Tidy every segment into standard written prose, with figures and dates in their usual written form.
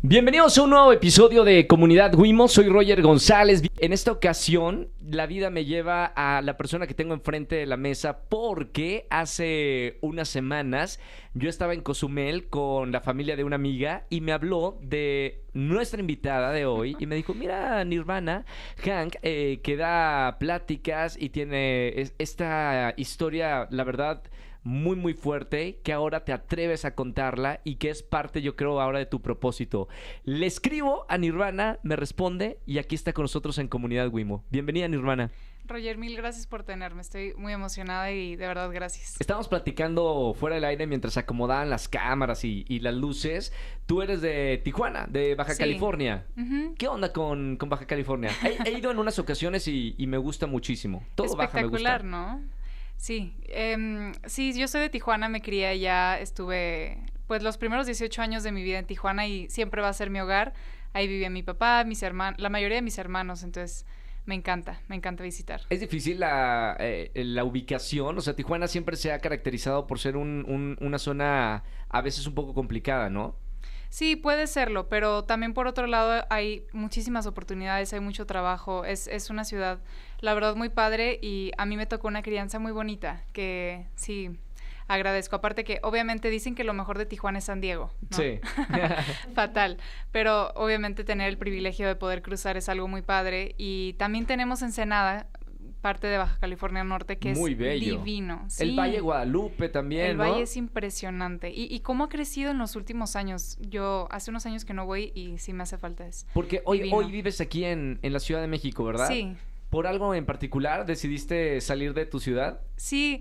Bienvenidos a un nuevo episodio de Comunidad Wimo. Soy Roger González. En esta ocasión, la vida me lleva a la persona que tengo enfrente de la mesa porque hace unas semanas yo estaba en Cozumel con la familia de una amiga y me habló de nuestra invitada de hoy y me dijo, mira, Nirvana, Hank, que da pláticas y tiene esta historia, la verdad, muy muy fuerte, que ahora te atreves a contarla y que es parte, yo creo, ahora de tu propósito. Le escribo a Nirvana, me responde y aquí está con nosotros en Comunidad Wimo. Bienvenida, Nirvana. Roger, mil gracias por tenerme. Estoy muy emocionada y de verdad gracias. Estábamos platicando fuera del aire mientras acomodaban las cámaras y las luces. Tú eres de Tijuana, de Baja California. Uh-huh. ¿Qué onda con Baja California? He ido en unas ocasiones y me gusta muchísimo. Todo Baja me gusta. Espectacular, ¿no? Sí, sí, yo soy de Tijuana, me crié allá, estuve pues los primeros 18 años de mi vida en Tijuana y siempre va a ser mi hogar. Ahí vivía mi papá, mis hermanos, la mayoría de mis hermanos, entonces me encanta visitar. Es difícil la ubicación, o sea, Tijuana siempre se ha caracterizado por ser una zona a veces un poco complicada, ¿no? Sí, puede serlo, pero también por otro lado hay muchísimas oportunidades, hay mucho trabajo, es una ciudad, la verdad, muy padre y a mí me tocó una crianza muy bonita, que sí, agradezco. Aparte que obviamente dicen que lo mejor de Tijuana es San Diego, ¿no? Sí. Fatal, pero obviamente tener el privilegio de poder cruzar es algo muy padre y también tenemos Ensenada, parte de Baja California Norte, que muy es bello. Divino. Sí. El Valle Guadalupe también, El ¿no? Valle es impresionante. Y cómo ha crecido en los últimos años. Yo hace unos años que no voy y sí me hace falta eso. Porque hoy vives aquí en la Ciudad de México, ¿verdad? Sí. ¿Por algo en particular decidiste salir de tu ciudad? Sí.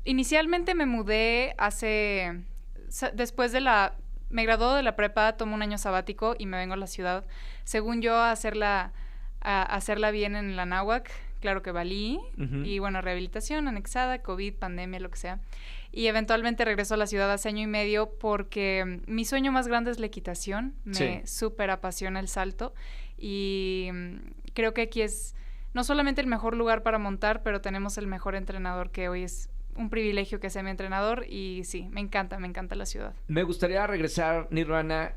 Inicialmente me mudé después de me gradué de la prepa, tomo un año sabático y me vengo a la ciudad. Según yo, a hacerla bien en la náhuac. Claro que valí, uh-huh. Y bueno, rehabilitación anexada, COVID, pandemia, lo que sea. Y eventualmente regreso a la ciudad hace año y medio porque mi sueño más grande es la equitación. Me súper apasiona el salto y creo que aquí es no solamente el mejor lugar para montar, pero tenemos el mejor entrenador, que hoy es un privilegio que sea mi entrenador y sí, me encanta la ciudad. Me gustaría regresar, Nirvana.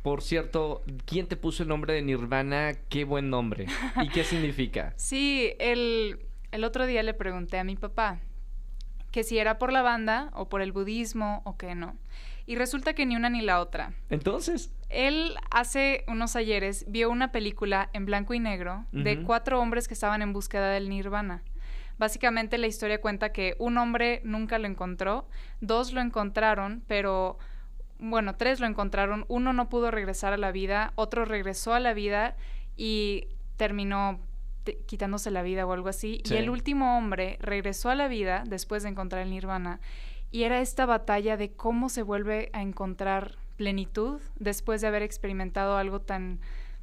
Por cierto, ¿quién te puso el nombre de Nirvana? Qué buen nombre. ¿Y qué significa? Sí, el otro día le pregunté a mi papá que si era por la banda o por el budismo o que no. Y resulta que ni una ni la otra. Entonces, él hace unos ayeres vio una película en blanco y negro uh-huh. de 4 hombres que estaban en búsqueda del nirvana. Básicamente la historia cuenta que un hombre nunca lo encontró, 2 lo encontraron, pero bueno, 3 lo encontraron, 1 no pudo regresar a la vida, otro regresó a la vida y terminó quitándose la vida o algo así, sí. Y el último hombre regresó a la vida después de encontrar el nirvana y era esta batalla de cómo se vuelve a encontrar plenitud después de haber experimentado algo tan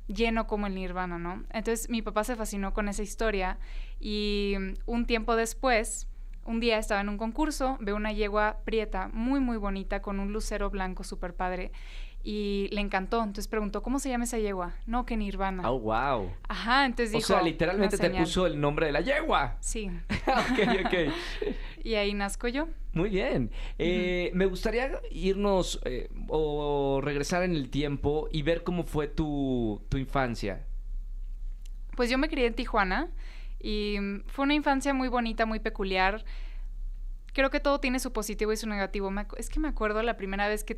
lleno como el nirvana, ¿no? Entonces mi papá se fascinó con esa historia y un tiempo después, un día estaba en un concurso, veo una yegua prieta muy muy bonita con un lucero blanco súper padre y le encantó, entonces preguntó, ¿cómo se llama esa yegua? No, que Nirvana. Oh, wow. Ajá, entonces dijo... O sea, literalmente te puso el nombre de la yegua. Sí. Ok. Y ahí nazco yo. Muy bien. Uh-huh. Me gustaría irnos o regresar en el tiempo y ver cómo fue tu infancia. Pues yo me crié en Tijuana y fue una infancia muy bonita, muy peculiar. Creo que todo tiene su positivo y su negativo. Es que me acuerdo la primera vez que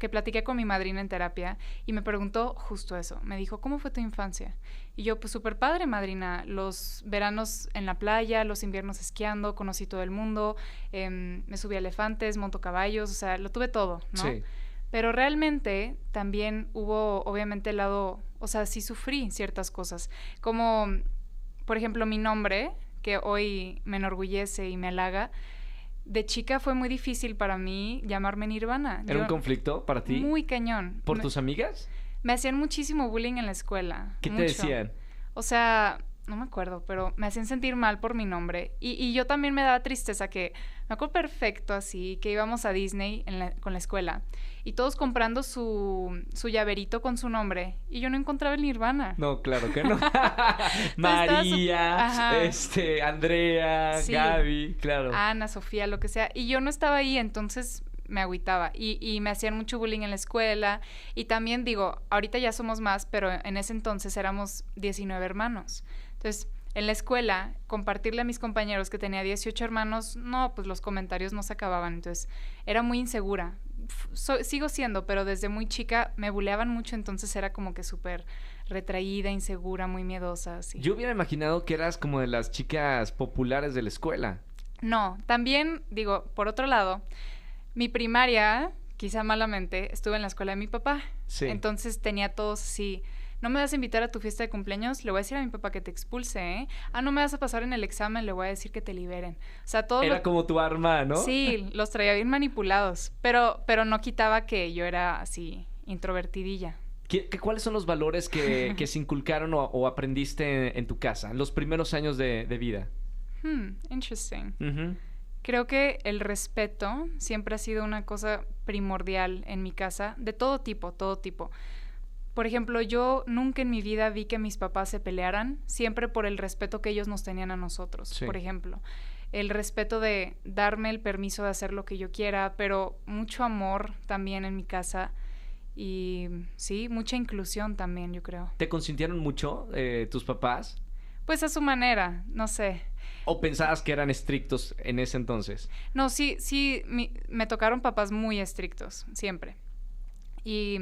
platiqué con mi madrina en terapia y me preguntó justo eso. Me dijo, ¿cómo fue tu infancia? Y yo, pues súper padre, madrina. Los veranos en la playa, los inviernos esquiando, conocí todo el mundo, me subí a elefantes, monto caballos, o sea, lo tuve todo, ¿no? Sí. Pero realmente también hubo, obviamente, el lado, o sea, sí sufrí ciertas cosas. Como, por ejemplo, mi nombre, que hoy me enorgullece y me halaga. De chica fue muy difícil para mí llamarme Nirvana. ¿Era un conflicto para ti? Muy cañón. ¿Por tus amigas? Me hacían muchísimo bullying en la escuela. ¿Qué te decían? O sea, no me acuerdo, pero me hacían sentir mal por mi nombre. Y yo también me daba tristeza que, me acuerdo perfecto así, que íbamos a Disney con la escuela y todos comprando su llaverito con su nombre y yo no encontraba el Nirvana. No, claro que no. María, Andrea, sí, Gaby, claro. Ana, Sofía, lo que sea. Y yo no estaba ahí, entonces me agüitaba. Y me hacían mucho bullying en la escuela. Y también digo, ahorita ya somos más, pero en ese entonces éramos 19 hermanos. Entonces, en la escuela, compartirle a mis compañeros que tenía 18 hermanos, no, pues los comentarios no se acababan. Entonces, era muy insegura. Sigo siendo, pero desde muy chica me buleaban mucho, entonces era como que súper retraída, insegura, muy miedosa, así. Yo hubiera imaginado que eras como de las chicas populares de la escuela. No, también, digo, por otro lado, mi primaria, quizá malamente, estuve en la escuela de mi papá. Sí. Entonces tenía todos así, no me vas a invitar a tu fiesta de cumpleaños, le voy a decir a mi papá que te expulse, ¿eh? Ah, no me vas a pasar en el examen, le voy a decir que te liberen. O sea, todo era como tu arma, ¿no? Sí, los traía bien manipulados, pero no quitaba que yo era así, introvertidilla. ¿Cuáles son los valores que se inculcaron o aprendiste en tu casa, en los primeros años de vida? Interesting. Uh-huh. Creo que el respeto siempre ha sido una cosa primordial en mi casa, de todo tipo, todo tipo. Por ejemplo, yo nunca en mi vida vi que mis papás se pelearan, siempre por el respeto que ellos nos tenían a nosotros. Sí. Por ejemplo, el respeto de darme el permiso de hacer lo que yo quiera, pero mucho amor también en mi casa y sí, mucha inclusión también, yo creo. ¿Te consintieron mucho tus papás? Pues a su manera, no sé. ¿O pensabas que eran estrictos en ese entonces? No, sí, me tocaron papás muy estrictos, siempre. Y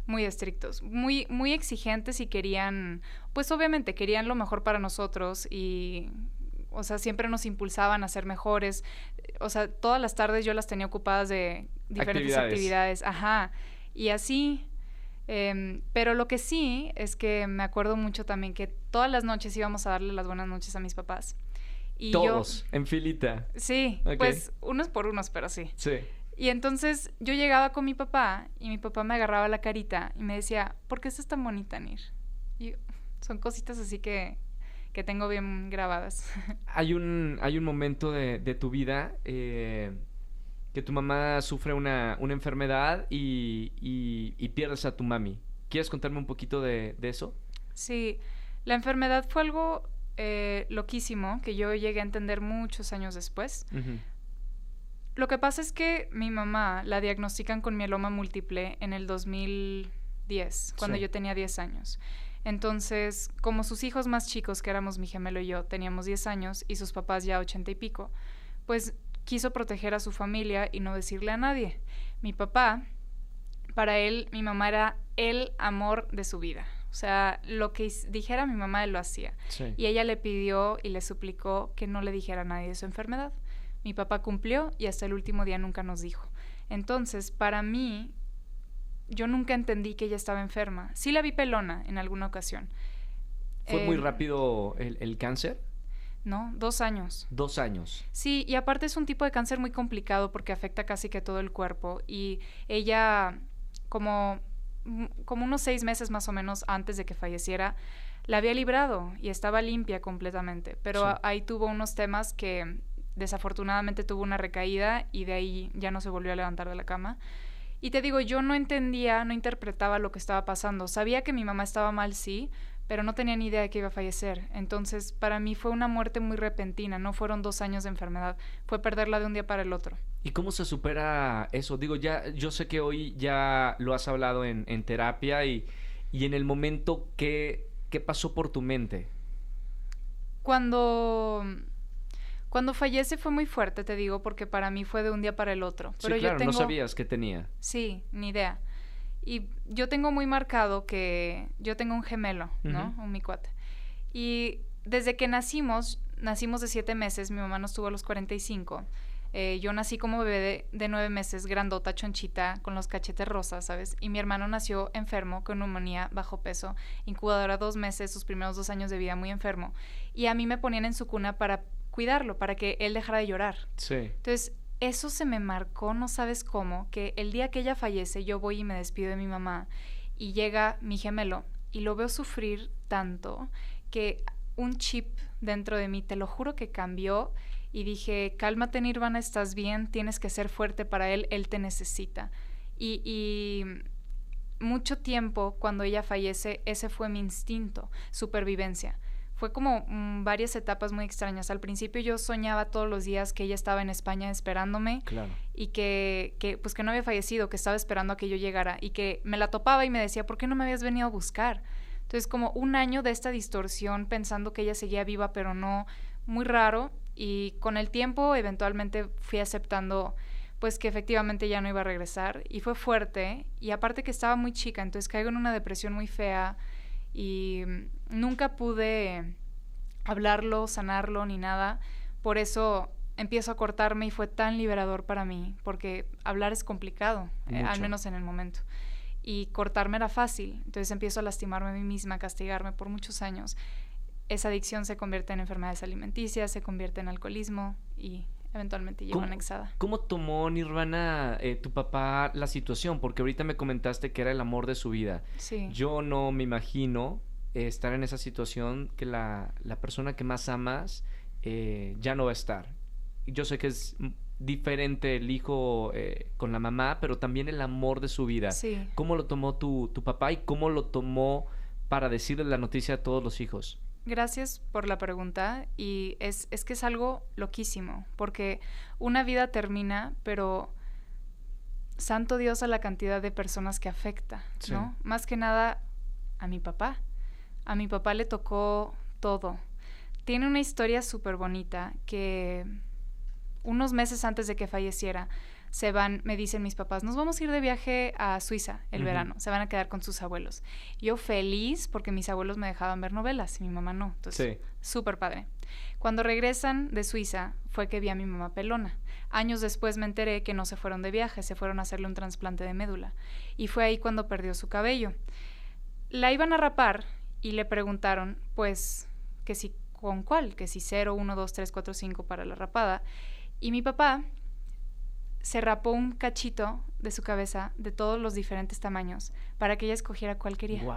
muy estrictos, muy, muy exigentes y querían, pues obviamente querían lo mejor para nosotros y, o sea, siempre nos impulsaban a ser mejores. O sea, todas las tardes yo las tenía ocupadas de diferentes actividades. Ajá, y así... pero lo que sí es que me acuerdo mucho también que todas las noches íbamos a darle las buenas noches a mis papás. Y todos, en filita. Sí, okay. Pues unos por unos, pero sí. Sí. Y entonces yo llegaba con mi papá y mi papá me agarraba la carita y me decía, ¿por qué estás tan bonita, Nir? Y son cositas así que tengo bien grabadas. Hay un momento de tu vida que tu mamá sufre una enfermedad y pierdes a tu mami. ¿Quieres contarme un poquito de eso? Sí, la enfermedad fue algo loquísimo que yo llegué a entender muchos años después. Uh-huh. Lo que pasa es que mi mamá la diagnostican con mieloma múltiple en el 2010, cuando yo tenía 10 años. Entonces, como sus hijos más chicos, que éramos mi gemelo y yo, teníamos 10 años y sus papás ya 80 y pico, pues quiso proteger a su familia y no decirle a nadie. Mi papá, para él, mi mamá era el amor de su vida. O sea, lo que dijera mi mamá, él lo hacía. Sí. Y ella le pidió y le suplicó que no le dijera a nadie de su enfermedad. Mi papá cumplió y hasta el último día nunca nos dijo. Entonces, para mí, yo nunca entendí que ella estaba enferma. Sí la vi pelona en alguna ocasión. ¿Fue muy rápido el cáncer? No, 2 años. 2 años. Sí, y aparte es un tipo de cáncer muy complicado porque afecta casi que todo el cuerpo. Y ella, como unos 6 meses más o menos antes de que falleciera, la había librado y estaba limpia completamente. Pero sí, ahí tuvo unos temas que desafortunadamente tuvo una recaída y de ahí ya no se volvió a levantar de la cama. Y te digo, yo no entendía, no interpretaba lo que estaba pasando. Sabía que mi mamá estaba mal, sí, pero no tenía ni idea de que iba a fallecer. Entonces, para mí fue una muerte muy repentina, no fueron 2 años de enfermedad, fue perderla de un día para el otro. ¿Y cómo se supera eso? Digo, ya yo sé que hoy ya lo has hablado en terapia y en el momento, ¿qué pasó por tu mente? Cuando fallece fue muy fuerte, te digo, porque para mí fue de un día para el otro. Pero sí, claro, no sabías qué tenía. Sí, ni idea. Y yo tengo muy marcado que yo tengo un gemelo, ¿no? Un mi cuate. Y desde que nacimos de 7 meses, mi mamá nos tuvo a los 45. Yo nací como bebé de 9 meses, grandota, chonchita, con los cachetes rosas, ¿sabes? Y mi hermano nació enfermo, con neumonía, bajo peso, incubadora 2 meses, sus primeros 2 años de vida muy enfermo. Y a mí me ponían en su cuna para cuidarlo, para que él dejara de llorar. Sí. Entonces, eso se me marcó, no sabes cómo, que el día que ella fallece, yo voy y me despido de mi mamá y llega mi gemelo y lo veo sufrir tanto que un chip dentro de mí, te lo juro que cambió y dije, cálmate Nirvana, estás bien, tienes que ser fuerte para él te necesita. Y mucho tiempo cuando ella fallece, ese fue mi instinto, supervivencia. Fue como varias etapas muy extrañas. Al principio yo soñaba todos los días que ella estaba en España esperándome. Claro. Y que no había fallecido, que estaba esperando a que yo llegara y que me la topaba y me decía, ¿por qué no me habías venido a buscar? Entonces como un año de esta distorsión pensando que ella seguía viva pero no, muy raro, y con el tiempo eventualmente fui aceptando pues que efectivamente ya no iba a regresar y fue fuerte, y aparte que estaba muy chica, entonces caigo en una depresión muy fea y nunca pude hablarlo, sanarlo ni nada. Por eso empiezo a cortarme y fue tan liberador para mí, porque hablar es complicado, al menos en el momento. Y cortarme era fácil, entonces empiezo a lastimarme a mí misma, a castigarme por muchos años. Esa adicción se convierte en enfermedades alimenticias, se convierte en alcoholismo y eventualmente llego anexada. ¿Cómo tomó Nirvana, tu papá, la situación? Porque ahorita me comentaste que era el amor de su vida. Sí. Yo no me imagino estar en esa situación que la persona que más amas ya no va a estar. Yo sé que es diferente el hijo con la mamá, pero también el amor de su vida. Sí. ¿Cómo lo tomó tu papá y cómo lo tomó para decirle la noticia a todos los hijos? Gracias por la pregunta, y es que es algo loquísimo, porque una vida termina, pero santo Dios a la cantidad de personas que afecta, ¿no? Sí. Más que nada a mi papá. A mi papá le tocó todo. Tiene una historia súper bonita que unos meses antes de que falleciera, me dicen mis papás, nos vamos a ir de viaje a Suiza el verano, se van a quedar con sus abuelos. Yo feliz porque mis abuelos me dejaban ver novelas y mi mamá no, entonces súper padre. Cuando regresan de Suiza fue que vi a mi mamá pelona. Años después me enteré que no se fueron de viaje, se fueron a hacerle un trasplante de médula y fue ahí cuando perdió su cabello. La iban a rapar y le preguntaron pues que si con cuál, que si 0, 1, 2, 3, 4, 5 para la rapada, y mi papá se rapó un cachito de su cabeza de todos los diferentes tamaños para que ella escogiera cuál quería. ¡Wow!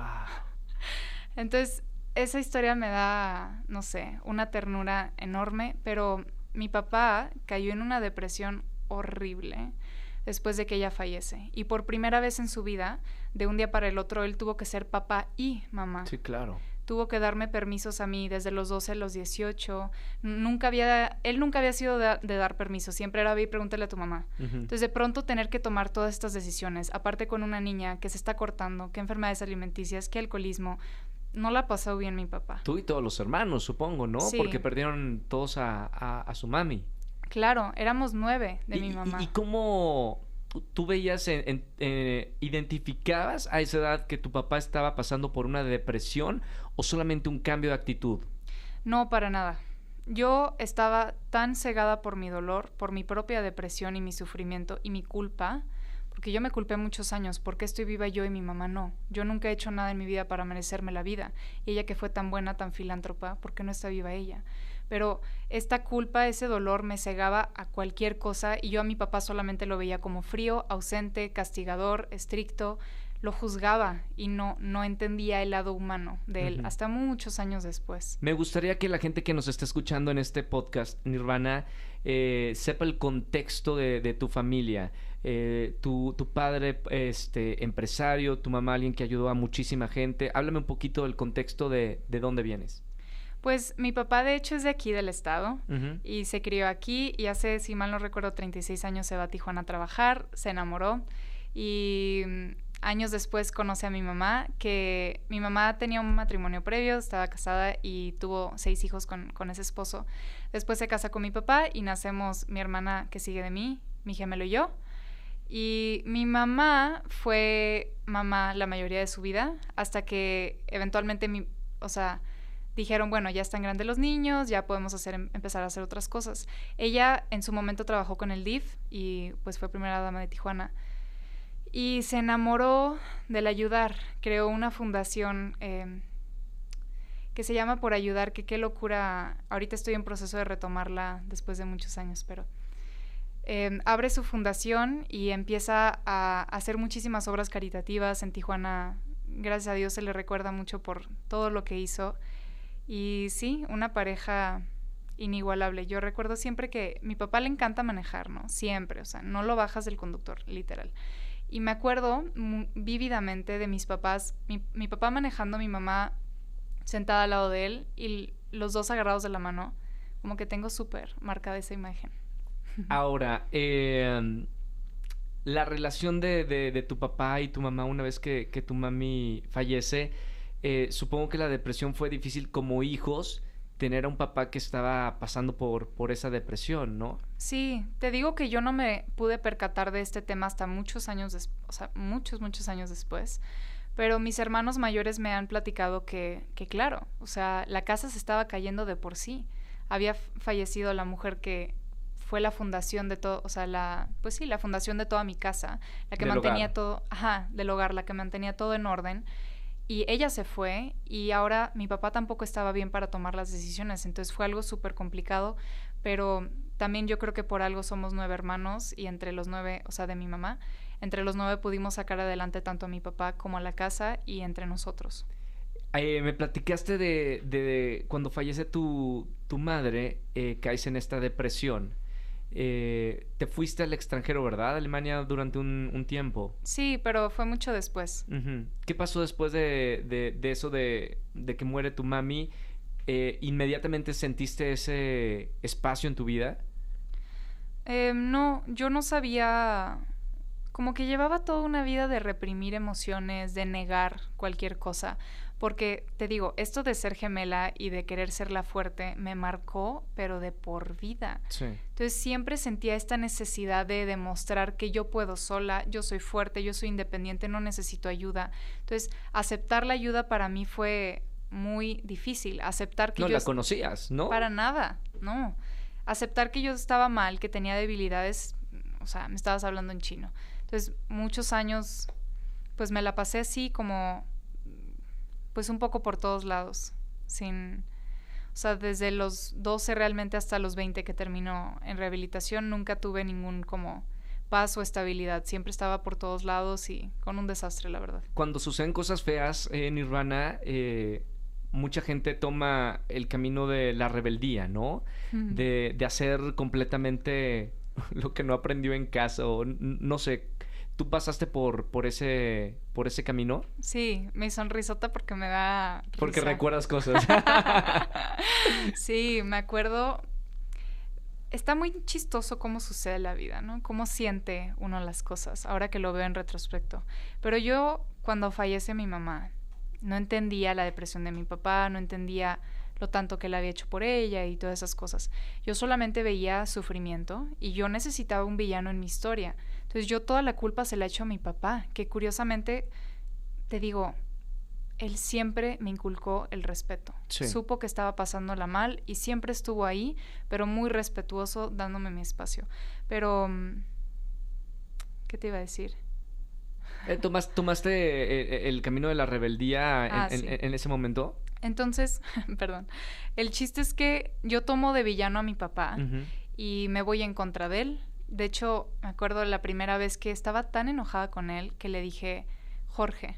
Entonces, esa historia me da, no sé, una ternura enorme, pero mi papá cayó en una depresión horrible después de que ella fallece. Y por primera vez en su vida, de un día para el otro, él tuvo que ser papá y mamá. Sí, claro. Tuvo que darme permisos a mí desde los 12 a los 18. Él nunca había sido de dar permisos. Siempre era, ve y pregúntale a tu mamá. Entonces, de pronto, tener que tomar todas estas decisiones, aparte con una niña que se está cortando, que enfermedades alimenticias, que alcoholismo, no la pasó bien mi papá. Tú y todos los hermanos, supongo, ¿no? Sí. Porque perdieron todos a su mami. Claro, éramos 9 de mi mamá. ¿Y cómo tú veías, identificabas a esa edad que tu papá estaba pasando por una depresión o solamente un cambio de actitud? No, para nada. Yo estaba tan cegada por mi dolor, por mi propia depresión y mi sufrimiento y mi culpa, porque yo me culpé muchos años. ¿Por qué estoy viva yo y mi mamá no? Yo nunca he hecho nada en mi vida para merecerme la vida. Y ella que fue tan buena, tan filántropa, ¿por qué no está viva ella? Pero esta culpa, ese dolor me cegaba a cualquier cosa y yo a mi papá solamente lo veía como frío, ausente, castigador, estricto. Lo juzgaba y no entendía el lado humano de él, hasta muchos años después. Me gustaría que la gente que nos está escuchando en este podcast, Nirvana, sepa el contexto de tu familia. Tu padre, empresario, tu mamá, alguien que ayudó a muchísima gente. Háblame un poquito del contexto de dónde vienes. Pues mi papá de hecho es de aquí del estado y se crió aquí y hace, si mal no recuerdo, 36 años se va a Tijuana a trabajar, se enamoró y años después conoce a mi mamá, que mi mamá tenía un matrimonio previo, estaba casada y tuvo 6 hijos con ese esposo. Después se casa con mi papá y nacemos mi hermana que sigue de mí, mi gemelo y yo. Y mi mamá fue mamá la mayoría de su vida hasta que eventualmente dijeron, bueno, ya están grandes los niños, ya podemos empezar a hacer otras cosas. Ella en su momento trabajó con el DIF y pues fue primera dama de Tijuana. Y se enamoró del ayudar. Creó una fundación que se llama Por Ayudar, que qué locura. Ahorita estoy en proceso de retomarla después de muchos años, pero abre su fundación y empieza a hacer muchísimas obras caritativas en Tijuana. Gracias a Dios se le recuerda mucho por todo lo que hizo. Y sí, una pareja inigualable. Yo recuerdo siempre que mi papá le encanta manejar, ¿no? Siempre, o sea, no lo bajas del conductor, literal. Y me acuerdo vívidamente de mis papás, mi papá manejando, mi mamá sentada al lado de él y los dos agarrados de la mano. Como que tengo súper marcada esa imagen. Ahora, la relación de tu papá y tu mamá una vez que tu mami fallece, supongo que la depresión fue difícil como hijos tener a un papá que estaba pasando por esa depresión, ¿no? Sí, te digo que yo no me pude percatar de este tema hasta muchos años después, o sea, muchos años después. Pero mis hermanos mayores me han platicado que claro, o sea, la casa se estaba cayendo de por sí. Había fallecido la mujer que fue la fundación de todo, o sea, pues sí, la fundación de toda mi casa, la que Del mantenía hogar. todo, ajá, del hogar, la que mantenía todo en orden. Y ella se fue y ahora mi papá tampoco estaba bien para tomar las decisiones, entonces fue algo súper complicado, pero también yo creo que por algo somos 9 hermanos y entre los 9, o sea, de mi mamá, entre los 9 pudimos sacar adelante tanto a mi papá como a la casa y entre nosotros. Me platicaste de cuando fallece tu madre, caes en esta depresión. Te fuiste al extranjero, ¿verdad? A Alemania durante un tiempo. Sí, pero fue mucho después. Ujú. ¿Qué pasó después de eso de que muere tu mami? ¿Inmediatamente sentiste ese espacio en tu vida? No, yo no sabía, como que llevaba toda una vida de reprimir emociones, de negar cualquier cosa, porque te digo, esto de ser gemela y de querer ser la fuerte me marcó, pero de por vida. Sí. Entonces siempre sentía esta necesidad de demostrar que yo puedo sola, yo soy fuerte, yo soy independiente, no necesito ayuda. Entonces aceptar la ayuda para mí fue muy difícil, aceptar que No yo... la conocías, ¿no? Para nada, no. Aceptar que yo estaba mal, que tenía debilidades, o sea, me estabas hablando en chino. Entonces, muchos años, pues me la pasé así como, pues un poco por todos lados, sin, o sea, desde los 12 realmente hasta los 20 que terminó en rehabilitación, nunca tuve ningún como paz o estabilidad, siempre estaba por todos lados y con un desastre, la verdad. Cuando suceden cosas feas en Nirvana, mucha gente toma el camino de la rebeldía, ¿no? De hacer completamente lo que no aprendió en casa o no sé. ¿Tú pasaste por ese camino? Sí, mi sonrisota porque me da Porque risa. recuerdas cosas. Sí, me acuerdo. Está muy chistoso cómo sucede la vida, ¿no? Cómo siente uno las cosas, ahora que lo veo en retrospecto. Pero yo, cuando fallece mi mamá, no entendía la depresión de mi papá, no entendía lo tanto que él había hecho por ella y todas esas cosas. Yo solamente veía sufrimiento y yo necesitaba un villano en mi historia. Entonces yo toda la culpa se la echo a mi papá, que curiosamente, te digo, él siempre me inculcó el respeto. Sí. Supo que estaba pasándola mal y siempre estuvo ahí, pero muy respetuoso, dándome mi espacio. Pero, ¿qué te iba a decir? ¿Tomaste el camino de la rebeldía Sí. en ese momento? Entonces, perdón, el chiste es que yo tomo de villano a mi papá Ujú. y me voy en contra de él. De hecho, me acuerdo la primera vez que estaba tan enojada con él que le dije, Jorge,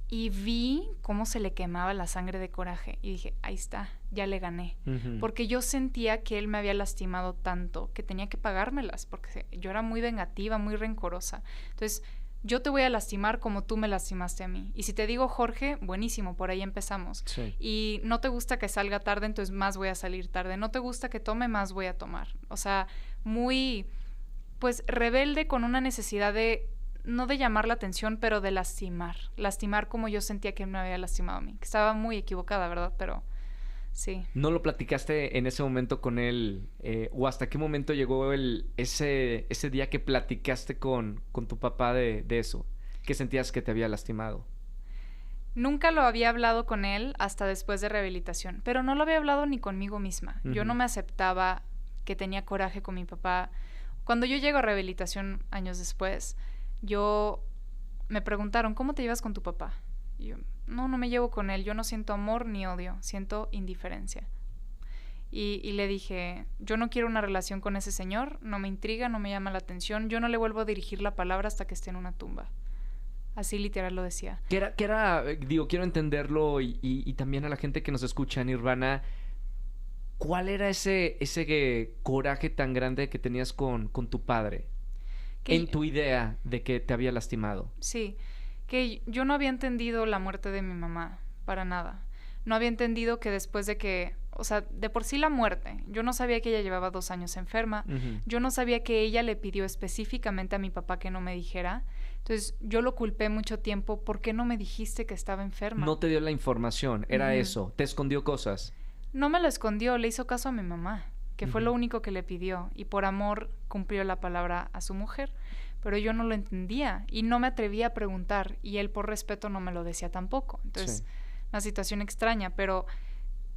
y vi cómo se le quemaba la sangre de coraje y dije, ahí está, ya le gané. Ujú. Porque yo sentía que él me había lastimado tanto que tenía que pagármelas, porque yo era muy vengativa, muy rencorosa. Entonces, yo te voy a lastimar como tú me lastimaste a mí. Y si te digo Jorge, buenísimo, por ahí empezamos. Sí. Y no te gusta que salga tarde, entonces más voy a salir tarde. No te gusta que tome, más voy a tomar. O sea, muy, pues, rebelde con una necesidad de no de llamar la atención, pero de lastimar como yo sentía que él me había lastimado a mí, que estaba muy equivocada, ¿verdad? Pero sí. ¿No lo platicaste en ese momento con él? ¿O hasta qué momento llegó ese día que platicaste con tu papá de eso? ¿Qué sentías que te había lastimado? Nunca lo había hablado con él hasta después de rehabilitación, pero no lo había hablado ni conmigo misma. Yo no me aceptaba que tenía coraje con mi papá. Cuando yo llego a rehabilitación años después, me preguntaron, ¿cómo te llevas con tu papá? Y yo, no me llevo con él, yo no siento amor ni odio, siento indiferencia. Y le dije, yo no quiero una relación con ese señor, no me intriga, no me llama la atención, yo no le vuelvo a dirigir la palabra hasta que esté en una tumba. Así literal lo decía. Digo, quiero entenderlo y también a la gente que nos escucha, Nirvana, ¿cuál era ese coraje tan grande que tenías con tu padre? En tu idea de que te había lastimado. Sí, que yo no había entendido la muerte de mi mamá, para nada. No había entendido que después de que, o sea, de por sí la muerte, yo no sabía que ella llevaba 2 años enferma, yo no sabía que ella le pidió específicamente a mi papá que no me dijera, entonces yo lo culpé mucho tiempo, ¿por qué no me dijiste que estaba enferma? No te dio la información, era eso, te escondió cosas. No me lo escondió, le hizo caso a mi mamá, que fue lo único que le pidió, y por amor cumplió la palabra a su mujer, pero yo no lo entendía y no me atrevía a preguntar, y él por respeto no me lo decía tampoco, entonces una situación extraña, pero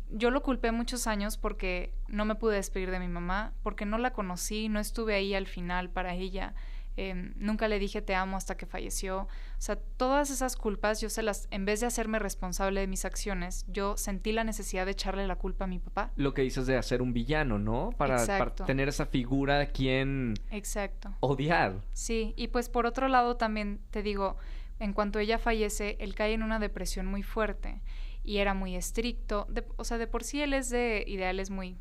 yo lo culpé muchos años porque no me pude despedir de mi mamá, porque no la conocí, no estuve ahí al final para ella, nunca le dije te amo hasta que falleció. O sea, todas esas culpas yo en vez de hacerme responsable de mis acciones, yo sentí la necesidad de echarle la culpa a mi papá. Lo que dices de hacer un villano, ¿no? Para tener esa figura a quien odiar. Sí, y pues por otro lado también te digo, en cuanto ella fallece, él cae en una depresión muy fuerte y era muy estricto. O sea, de por sí él es de ideales muy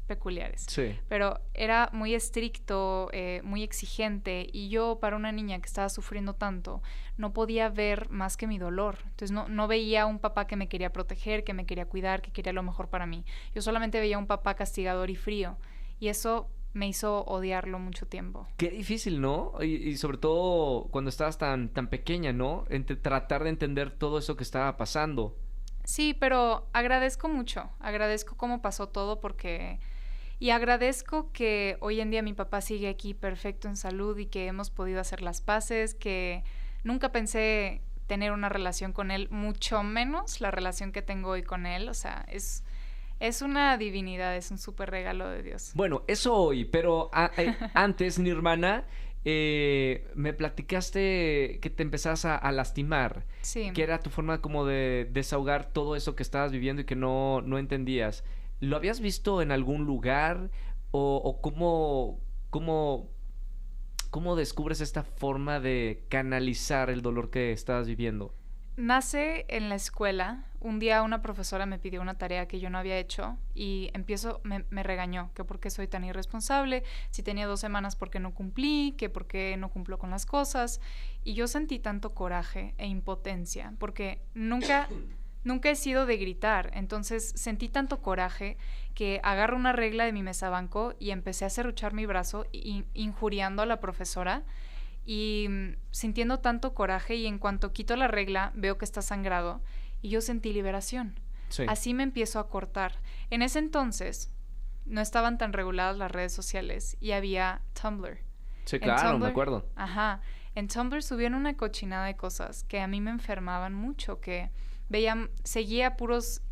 peculiares. Sí. Pero era muy estricto, muy exigente, y yo, para una niña que estaba sufriendo tanto, no podía ver más que mi dolor. Entonces no veía un papá que me quería proteger, que me quería cuidar, que quería lo mejor para mí. Yo solamente veía un papá castigador y frío, y eso me hizo odiarlo mucho tiempo. Qué difícil, ¿no? Y sobre todo cuando estabas tan pequeña, ¿no? Tratar de entender todo eso que estaba pasando. Sí, pero agradezco mucho, agradezco cómo pasó todo y agradezco que hoy en día mi papá sigue aquí perfecto en salud y que hemos podido hacer las paces, que nunca pensé tener una relación con él, mucho menos la relación que tengo hoy con él. O sea, es una divinidad, es un súper regalo de Dios. Bueno, eso hoy, pero antes, Nirvana, me platicaste que te empezabas a lastimar. Sí. Que era tu forma como de desahogar todo eso que estabas viviendo y que no entendías. ¿Lo habías visto en algún lugar? ¿O cómo descubres esta forma de canalizar el dolor que estabas viviendo? Nace en la escuela. Un día una profesora me pidió una tarea que yo no había hecho y me regañó, que por qué soy tan irresponsable, si tenía 2 semanas por qué no cumplí, que por qué no cumplo con las cosas. Y yo sentí tanto coraje e impotencia, porque nunca he sido de gritar, entonces sentí tanto coraje que agarro una regla de mi mesabanco y empecé a serruchar mi brazo injuriando a la profesora. Y sintiendo tanto coraje, y en cuanto quito la regla veo que está sangrado y yo sentí liberación. Sí. Así me empiezo a cortar. En ese entonces no estaban tan reguladas las redes sociales y había Tumblr. Sí, claro, me acuerdo. Ajá. En Tumblr subían una cochinada de cosas que a mí me enfermaban mucho, que seguía puros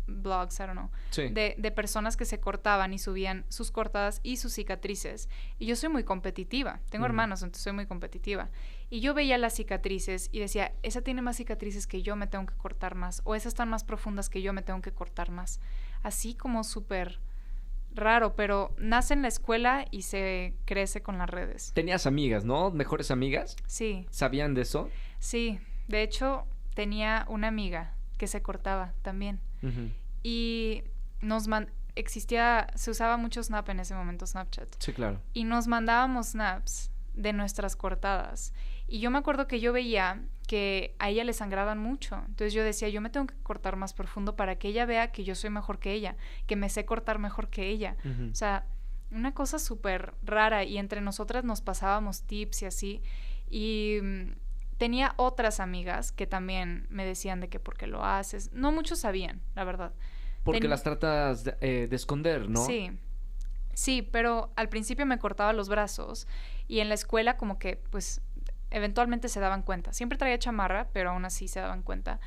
blogs, I don't know, sí, de personas que se cortaban y subían sus cortadas y sus cicatrices. Y yo soy muy competitiva, tengo hermanos, entonces soy muy competitiva. Y yo veía las cicatrices y decía, esa tiene más cicatrices que yo, me tengo que cortar más. O esas están más profundas que yo, me tengo que cortar más. Así como súper raro, pero nace en la escuela y se crece con las redes. ¿Tenías amigas, no? ¿Mejores amigas? Sí. ¿Sabían de eso? Sí, de hecho tenía una amiga que se cortaba también. Y se usaba mucho Snap en ese momento, Snapchat. Sí, claro. Y nos mandábamos snaps de nuestras cortadas. Y yo me acuerdo que yo veía que a ella le sangraban mucho. Entonces yo decía, yo me tengo que cortar más profundo para que ella vea que yo soy mejor que ella, que me sé cortar mejor que ella. O sea, una cosa súper rara. Y entre nosotras nos pasábamos tips y así. Y tenía otras amigas que también me decían de que por qué lo haces. No muchos sabían, la verdad. Porque las tratas de esconder, ¿no? Sí. Sí, pero al principio me cortaba los brazos y en la escuela como que, pues, eventualmente se daban cuenta. Siempre traía chamarra, pero aún así se daban cuenta.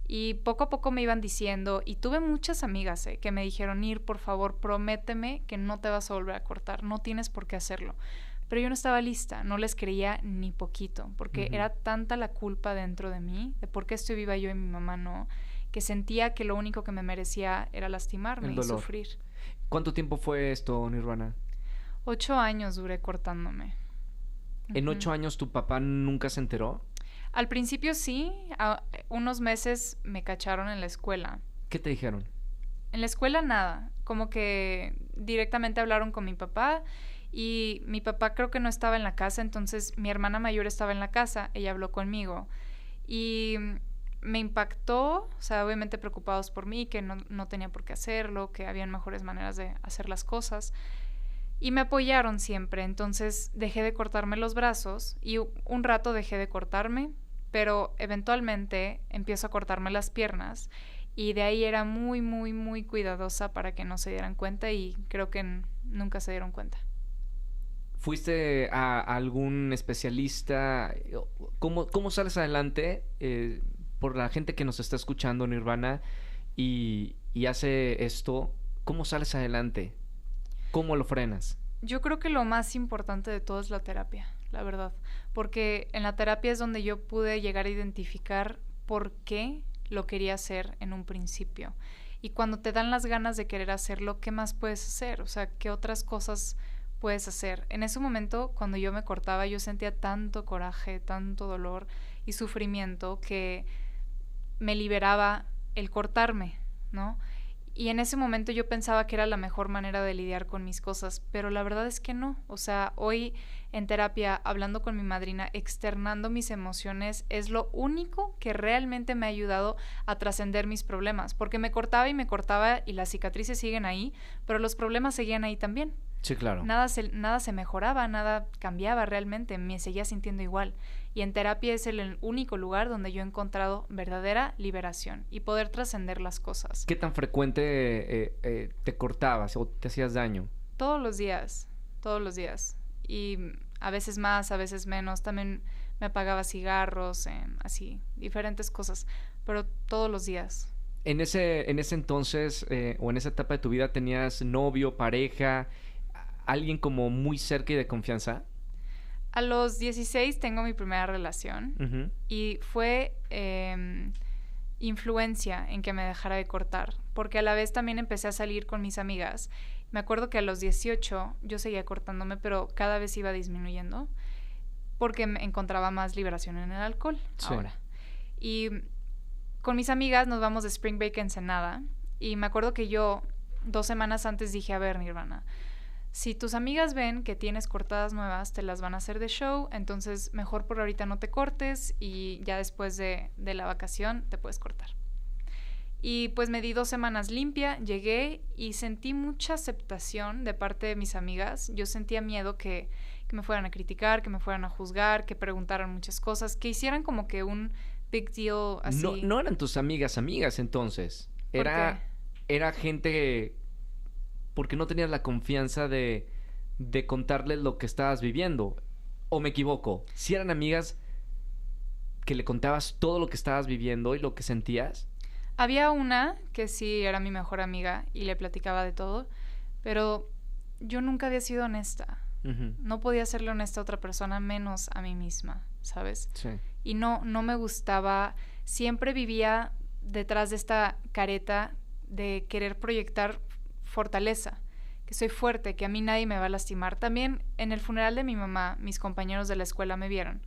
Y poco a poco me iban diciendo, y tuve muchas amigas que me dijeron, Nir, por favor, prométeme que no te vas a volver a cortar, no tienes por qué hacerlo. Pero yo no estaba lista, no les creía ni poquito, porque era tanta la culpa dentro de mí, de por qué estoy viva yo y mi mamá no, que sentía que lo único que me merecía era lastimarme y sufrir. ¿Cuánto tiempo fue esto, Nirvana? 8 años duré cortándome. ¿En 8 años tu papá nunca se enteró? Al principio sí, unos meses me cacharon en la escuela. ¿Qué te dijeron? En la escuela nada, como que directamente hablaron con mi papá y mi papá creo que no estaba en la casa, entonces mi hermana mayor estaba en la casa, ella habló conmigo y me impactó, o sea, obviamente preocupados por mí, que no tenía por qué hacerlo, que habían mejores maneras de hacer las cosas y me apoyaron siempre, entonces dejé de cortarme los brazos y un rato dejé de cortarme, pero eventualmente empiezo a cortarme las piernas. Y de ahí era muy, muy, muy cuidadosa para que no se dieran cuenta y creo que nunca se dieron cuenta. ¿Fuiste a algún especialista? ¿Cómo sales adelante por la gente que nos está escuchando, Nirvana, y hace esto? ¿Cómo sales adelante? ¿Cómo lo frenas? Yo creo que lo más importante de todo es la terapia, la verdad. Porque en la terapia es donde yo pude llegar a identificar por qué lo quería hacer en un principio. Y cuando te dan las ganas de querer hacerlo, ¿qué más puedes hacer? O sea, ¿qué otras cosas puedes hacer? En ese momento, cuando yo me cortaba, yo sentía tanto coraje, tanto dolor y sufrimiento que me liberaba el cortarme, ¿no? Y en ese momento yo pensaba que era la mejor manera de lidiar con mis cosas, pero la verdad es que no. O sea, hoy en terapia, hablando con mi madrina, externando mis emociones, es lo único que realmente me ha ayudado a trascender mis problemas. Porque me cortaba y las cicatrices siguen ahí, pero los problemas seguían ahí también. Sí, claro. Nada se mejoraba, nada cambiaba realmente, me seguía sintiendo igual. Y en terapia es el único lugar donde yo he encontrado verdadera liberación y poder trascender las cosas. ¿Qué tan frecuente te cortabas o te hacías daño? Todos los días. Y a veces más, a veces menos. También me apagaba cigarros, así, diferentes cosas, pero todos los días. En ese entonces o en esa etapa de tu vida, ¿tenías novio, pareja, alguien como muy cerca y de confianza? A los 16 tengo mi primera relación. Uh-huh. Y fue influencia en que me dejara de cortar, porque a la vez también empecé a salir con mis amigas. Me acuerdo que a los 18 yo seguía cortándome, pero cada vez iba disminuyendo porque me encontraba más liberación en el alcohol ahora. Y con mis amigas nos vamos de Spring Break a Ensenada y me acuerdo que yo 2 semanas antes dije, a ver, Nirvana, si tus amigas ven que tienes cortadas nuevas, te las van a hacer de show, entonces mejor por ahorita no te cortes y ya después de la vacación te puedes cortar. Y pues me di 2 semanas limpia, llegué y sentí mucha aceptación de parte de mis amigas. Yo sentía miedo que me fueran a criticar, que me fueran a juzgar, que preguntaran muchas cosas, que hicieran como que un big deal así. No eran tus amigas entonces. ¿Por qué? Era gente... porque no tenías la confianza de contarles lo que estabas viviendo. ¿O me equivoco? Si eran amigas que le contabas todo lo que estabas viviendo y lo que sentías. Había una que sí era mi mejor amiga y le platicaba de todo, pero yo nunca había sido honesta. Uh-huh. No podía serle honesta a otra persona, menos a mí misma, ¿sabes? Sí. Y no me gustaba. Siempre vivía detrás de esta careta de querer proyectar fortaleza, que soy fuerte, que a mí nadie me va a lastimar. También en el funeral de mi mamá, mis compañeros de la escuela me vieron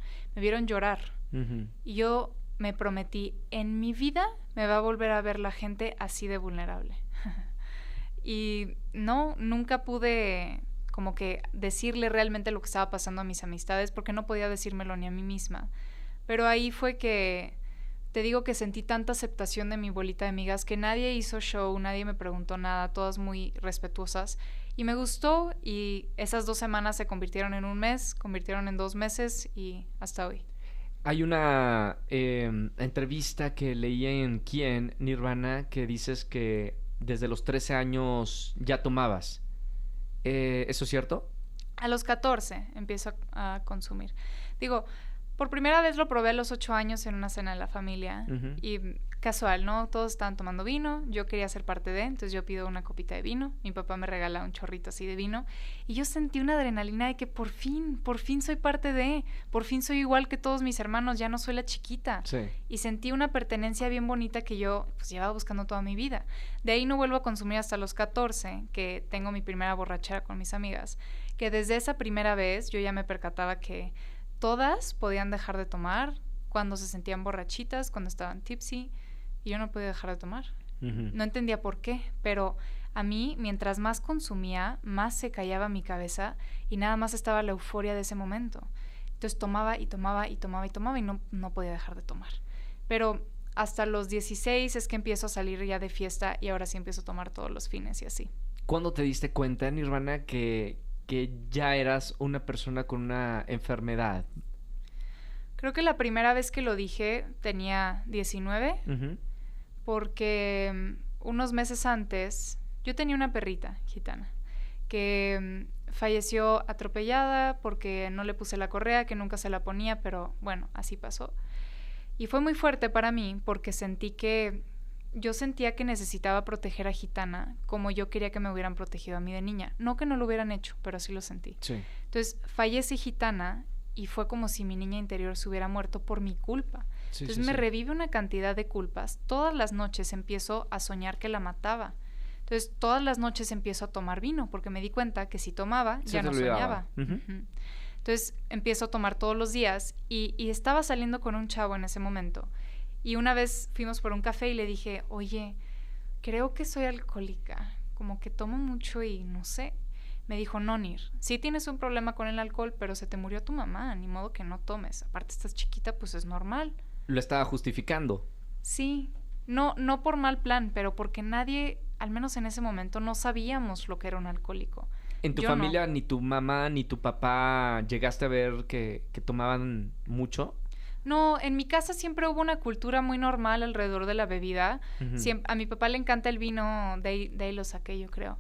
llorar. Uh-huh. Y yo me prometí, en mi vida me va a volver a ver la gente así de vulnerable. Y nunca pude como que decirle realmente lo que estaba pasando a mis amistades porque no podía decírmelo ni a mí misma. Pero ahí fue que te digo que sentí tanta aceptación de mi bolita de amigas que nadie hizo show, nadie me preguntó nada, todas muy respetuosas. Y me gustó y esas 2 semanas se convirtieron en 1 mes, convirtieron en 2 meses y hasta hoy. Hay una entrevista que leí en Quién, Nirvana, que dices que desde los 13 años ya tomabas. ¿Eso es cierto? A los 14 empiezo a consumir. Digo, por primera vez lo probé a los 8 años en una cena de la familia. Uh-huh. Y casual, ¿no? Todos estaban tomando vino, yo quería ser parte de, entonces yo pido una copita de vino, mi papá me regala un chorrito así de vino, y yo sentí una adrenalina de que por fin soy parte de, por fin soy igual que todos mis hermanos, ya no soy la chiquita. Sí. Y sentí una pertenencia bien bonita que yo pues llevaba buscando toda mi vida. De ahí no vuelvo a consumir hasta los 14, que tengo mi primera borrachera con mis amigas, que desde esa primera vez yo ya me percataba que todas podían dejar de tomar cuando se sentían borrachitas, cuando estaban tipsy, y yo no podía dejar de tomar. No entendía por qué, pero a mí, mientras más consumía, más se callaba mi cabeza y nada más estaba la euforia de ese momento. Entonces tomaba y tomaba y tomaba y tomaba y no podía dejar de tomar. Pero hasta los 16 es que empiezo a salir ya de fiesta y ahora sí empiezo a tomar todos los fines y así. ¿Cuándo te diste cuenta, Nirvana, que ya eras una persona con una enfermedad? Creo que la primera vez que lo dije tenía 19, porque unos meses antes yo tenía una perrita gitana que falleció atropellada porque no le puse la correa, que nunca se la ponía, pero bueno, así pasó. Y fue muy fuerte para mí porque yo sentía que necesitaba proteger a Gitana como yo quería que me hubieran protegido a mí de niña. No que no lo hubieran hecho, pero sí lo sentí. Sí. Entonces fallece Gitana y fue como si mi niña interior se hubiera muerto por mi culpa. Entonces me revive una cantidad de culpas. Todas las noches empiezo a soñar que la mataba. Entonces todas las noches empiezo a tomar vino porque me di cuenta que si tomaba ya no soñaba. Entonces empiezo a tomar todos los días y estaba saliendo con un chavo en ese momento. Y una vez fuimos por un café y le dije, oye, creo que soy alcohólica, como que tomo mucho y no sé. Me dijo, no, Nir, sí tienes un problema con el alcohol, pero se te murió tu mamá, ni modo que no tomes. Aparte estás chiquita, pues es normal. Lo estaba justificando. Sí, no por mal plan, pero porque nadie, al menos en ese momento, no sabíamos lo que era un alcohólico. ¿En tu familia ni tu mamá ni tu papá llegaste a ver que tomaban mucho? No, en mi casa siempre hubo una cultura muy normal alrededor de la bebida. A mi papá le encanta el vino, de ahí lo saqué yo creo.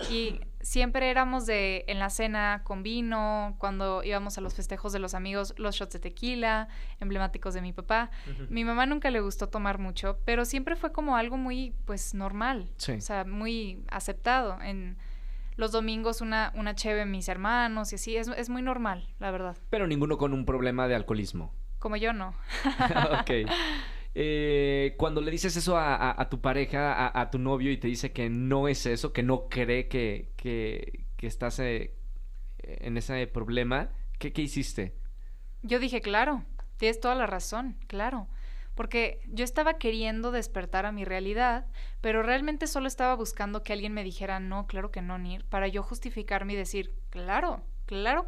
Y siempre éramos en la cena con vino, cuando íbamos a los festejos de los amigos, los shots de tequila, emblemáticos de mi papá. Mi mamá nunca le gustó tomar mucho, pero siempre fue como algo muy, pues, normal. Sí. O sea, muy aceptado. En los domingos una cheve mis hermanos y así, es muy normal, la verdad. Pero ninguno con un problema de alcoholismo. Como yo, no. Ok. Cuando le dices eso a tu pareja, a tu novio, y te dice que no es eso, que no cree que estás en ese problema, ¿qué hiciste? Yo dije, claro, tienes toda la razón, claro. Porque yo estaba queriendo despertar a mi realidad, pero realmente solo estaba buscando que alguien me dijera, no, claro que no, Nir, para yo justificarme y decir, claro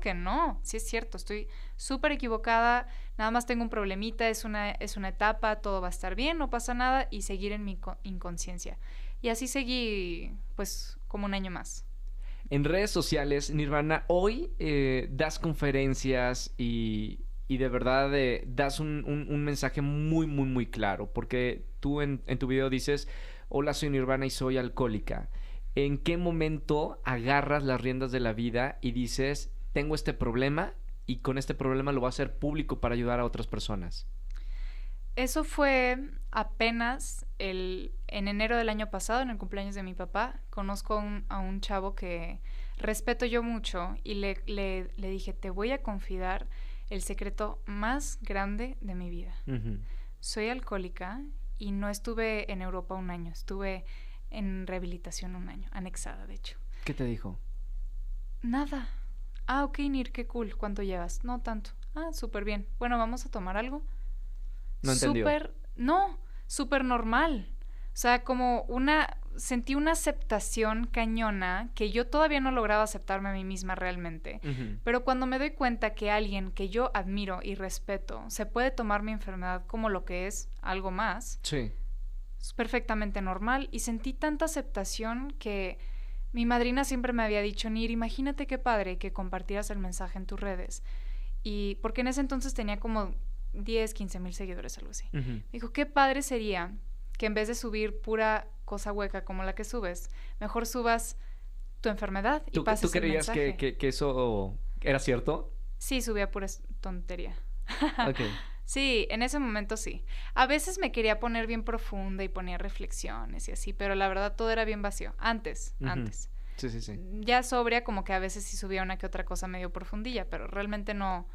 que no, sí es cierto, estoy súper equivocada, nada más tengo un problemita, es una etapa, todo va a estar bien, no pasa nada, y seguir en mi inconsciencia. Y así seguí, pues, como un año más. En redes sociales, Nirvana, hoy das conferencias y de verdad das un mensaje muy, muy, muy claro, porque tú en tu video dices, hola, soy Nirvana y soy alcohólica. ¿En qué momento agarras las riendas de la vida y dices, tengo este problema y con este problema lo voy a hacer público para ayudar a otras personas? Eso fue apenas en enero del año pasado, en el cumpleaños de mi papá. Conozco a un chavo que respeto yo mucho y le dije, te voy a confidar el secreto más grande de mi vida. Soy alcohólica y no estuve en Europa un año, estuve en rehabilitación un año, anexada de hecho. ¿Qué te dijo? Nada. Ah, ok, Nir, qué cool. ¿Cuánto llevas? No tanto. Ah, súper bien. Bueno, ¿vamos a tomar algo? No entendió. Súper normal. O sea, sentí una aceptación cañona que yo todavía no lograba aceptarme a mí misma realmente. Pero cuando me doy cuenta que alguien que yo admiro y respeto se puede tomar mi enfermedad como lo que es, algo más, sí, es perfectamente normal. Y sentí tanta aceptación que mi madrina siempre me había dicho, Nir, imagínate qué padre que compartieras el mensaje en tus redes. Y porque en ese entonces tenía como 10, 15 mil seguidores, algo así. Me dijo, qué padre sería que en vez de subir pura cosa hueca como la que subes, mejor subas tu enfermedad y pases el mensaje. ¿Tú creías que eso era cierto? Sí, subía pura tontería. Okay. Sí, en ese momento sí. A veces me quería poner bien profunda y ponía reflexiones y así, pero la verdad todo era bien vacío. Antes. Sí. Ya sobria, como que a veces sí subía una que otra cosa medio profundilla, pero realmente no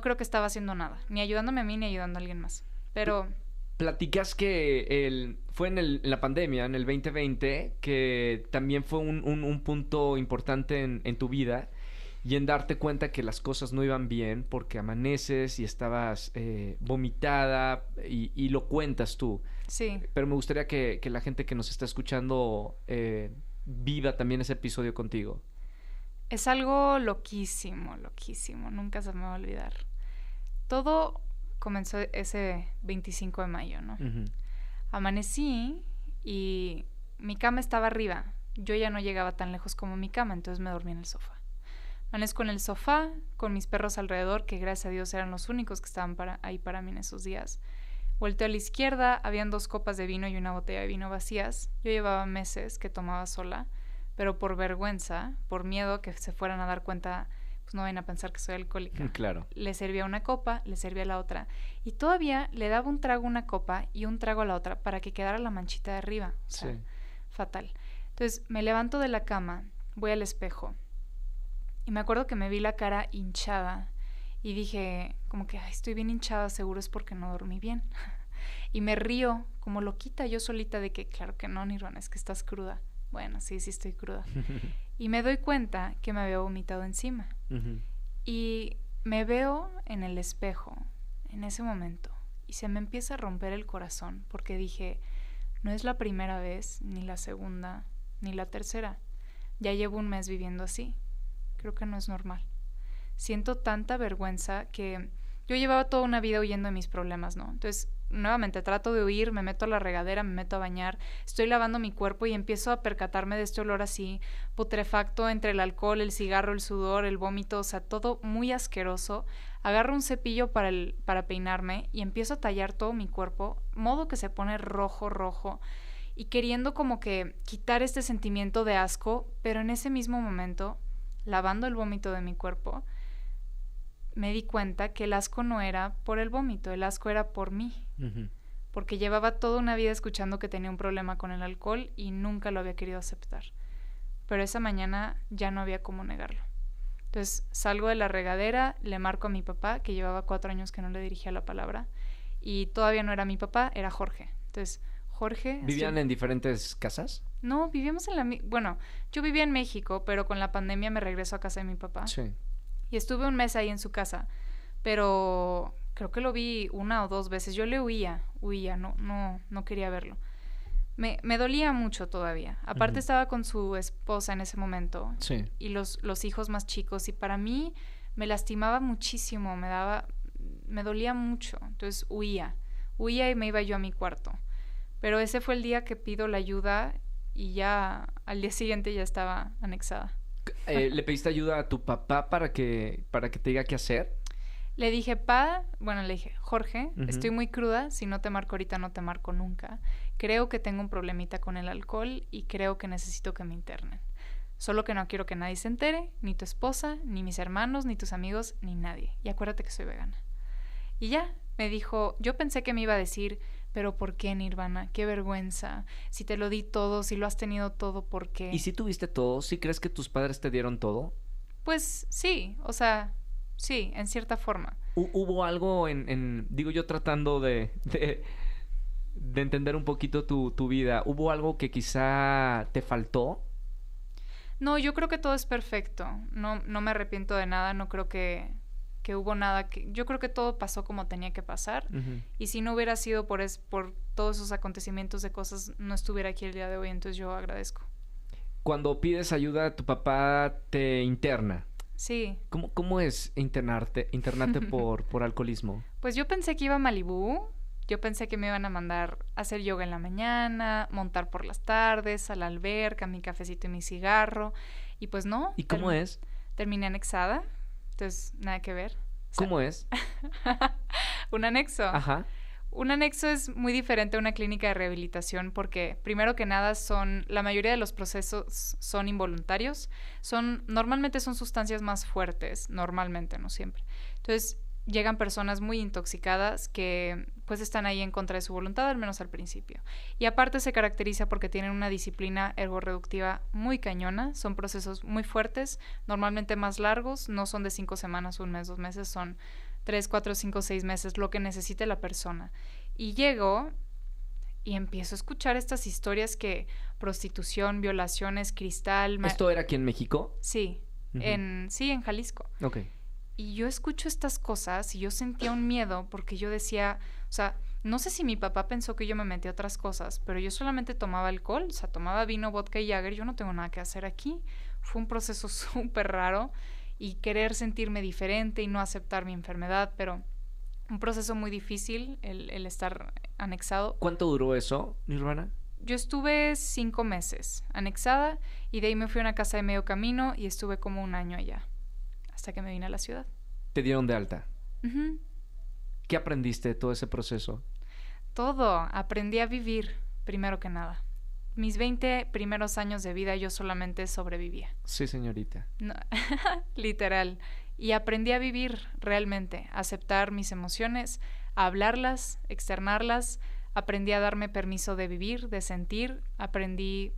creo que estaba haciendo nada, ni ayudándome a mí ni ayudando a alguien más. Pero platicas que fue en la pandemia, en el 2020, que también fue un punto importante en tu vida. y en darte cuenta que las cosas no iban bien porque amaneces y estabas vomitada y lo cuentas tú. Sí. Pero me gustaría que la gente que nos está escuchando viva también ese episodio contigo. Es algo loquísimo, loquísimo. Nunca se me va a olvidar. Todo comenzó ese 25 de mayo, ¿no? Ujú. Amanecí y mi cama estaba arriba. Yo ya no llegaba tan lejos como mi cama, entonces me dormí en el sofá. Amanezco en el sofá, con mis perros alrededor, que gracias a Dios eran los únicos que estaban ahí para mí en esos días. Volteo a la izquierda, habían 2 copas de vino y una botella de vino vacías. Yo llevaba meses que tomaba sola, pero por vergüenza, por miedo que se fueran a dar cuenta, pues no vayan a pensar que soy alcohólica. Claro. Le servía una copa, le servía la otra. Y todavía le daba un trago a una copa y un trago a la otra para que quedara la manchita de arriba. O sea, Sí. fatal. Entonces me levanto de la cama, voy al espejo y me acuerdo que me vi la cara hinchada y dije como que, ay, estoy bien hinchada, seguro es porque no dormí bien. Y me río como loquita yo solita de que, claro que no, Nirvana, es que estás cruda. Bueno, sí, sí estoy cruda. Y me doy cuenta que me había vomitado encima. Ujú. Y me veo en el espejo en ese momento y se me empieza a romper el corazón porque dije, no es la primera vez, ni la segunda, ni la tercera. Ya llevo un mes viviendo así. Creo que no es normal. Siento tanta vergüenza que yo llevaba toda una vida huyendo de mis problemas, ¿no? Entonces, nuevamente trato de huir, me meto a la regadera, me meto a bañar, estoy lavando mi cuerpo y empiezo a percatarme de este olor así putrefacto entre el alcohol, el cigarro, el sudor, el vómito, o sea, todo muy asqueroso. Agarro un cepillo para peinarme y empiezo a tallar todo mi cuerpo, modo que se pone rojo, rojo, y queriendo como que quitar este sentimiento de asco, pero en ese mismo momento, lavando el vómito de mi cuerpo, me di cuenta que el asco no era por el vómito, el asco era por mí. Ujú. Porque llevaba toda una vida escuchando que tenía un problema con el alcohol y nunca lo había querido aceptar. Pero esa mañana ya no había cómo negarlo. Entonces salgo de la regadera, le marco a mi papá, que llevaba 4 años que no le dirigía la palabra, y todavía no era mi papá, era Jorge. Entonces, Jorge... ¿Vivían en diferentes casas? No, vivíamos en la... Bueno, yo vivía en México, pero con la pandemia me regreso a casa de mi papá. Sí. Y estuve un mes ahí en su casa, pero creo que lo vi 1 o 2 veces. Yo le huía, no quería verlo. Me dolía mucho todavía. Aparte estaba con su esposa en ese momento. Sí. Y los hijos más chicos. Y para mí me lastimaba muchísimo, me dolía mucho. Entonces huía y me iba yo a mi cuarto. Pero ese fue el día que pido la ayuda y ya al día siguiente ya estaba anexada. ¿Le pediste ayuda a tu papá para que te diga qué hacer? Le dije, le dije, Jorge, estoy muy cruda, si no te marco ahorita no te marco nunca. Creo que tengo un problemita con el alcohol y creo que necesito que me internen. Solo que no quiero que nadie se entere, ni tu esposa, ni mis hermanos, ni tus amigos, ni nadie. Y acuérdate que soy vegana. Y ya, me dijo, yo pensé que me iba a decir, pero ¿por qué, Nirvana? Qué vergüenza. Si te lo di todo, si lo has tenido todo, ¿por qué? ¿Y si tuviste todo? ¿Sí crees que tus padres te dieron todo? Pues sí, o sea, sí, en cierta forma. ¿Hubo algo digo yo tratando de entender un poquito tu vida? ¿Hubo algo que quizá te faltó? No, yo creo que todo es perfecto. No me arrepiento de nada, no creo que hubo nada que... Yo creo que todo pasó como tenía que pasar. Uh-huh. Y si no hubiera sido por todos esos acontecimientos de cosas, no estuviera aquí el día de hoy, entonces yo agradezco. Cuando pides ayuda, tu papá te interna. Sí. ¿Cómo es internarte por alcoholismo? Pues yo pensé que iba a Malibú. Yo pensé que me iban a mandar a hacer yoga en la mañana, montar por las tardes, a la alberca, mi cafecito y mi cigarro. Y pues no. ¿Y cómo es? Terminé anexada. Entonces, nada que ver. ¿Cómo es? Un anexo. Ajá. Un anexo es muy diferente a una clínica de rehabilitación porque, primero que nada, la mayoría de los procesos son involuntarios. Normalmente son sustancias más fuertes, normalmente, no siempre. Entonces, llegan personas muy intoxicadas que pues están ahí en contra de su voluntad, al menos al principio. Y aparte se caracteriza porque tienen una disciplina ergorreductiva muy cañona, son procesos muy fuertes, normalmente más largos, no son de 5 semanas, 1 mes, 2 meses, son 3, 4, 5, 6 meses, lo que necesite la persona. Y llego y empiezo a escuchar estas historias que prostitución, violaciones, cristal... ¿Esto era aquí en México? Sí. Sí, en Jalisco. Ok. Y yo escucho estas cosas y yo sentía un miedo porque yo decía, o sea, no sé si mi papá pensó que yo me metí a otras cosas, pero yo solamente tomaba alcohol, o sea, tomaba vino, vodka y Jäger, yo no tengo nada que hacer aquí. Fue un proceso súper raro y querer sentirme diferente y no aceptar mi enfermedad, pero un proceso muy difícil el estar anexado. ¿Cuánto duró eso, Nirvana? Yo estuve 5 meses anexada y de ahí me fui a una casa de medio camino y estuve como 1 año allá, hasta que me vine a la ciudad. Te dieron de alta. Uh-huh. ¿Qué aprendiste de todo ese proceso? Todo. Aprendí a vivir, primero que nada. Mis 20 primeros años de vida yo solamente sobrevivía. Sí, señorita. No, literal. Y aprendí a vivir realmente, a aceptar mis emociones, a hablarlas, externarlas. Aprendí a darme permiso de vivir, de sentir. Aprendí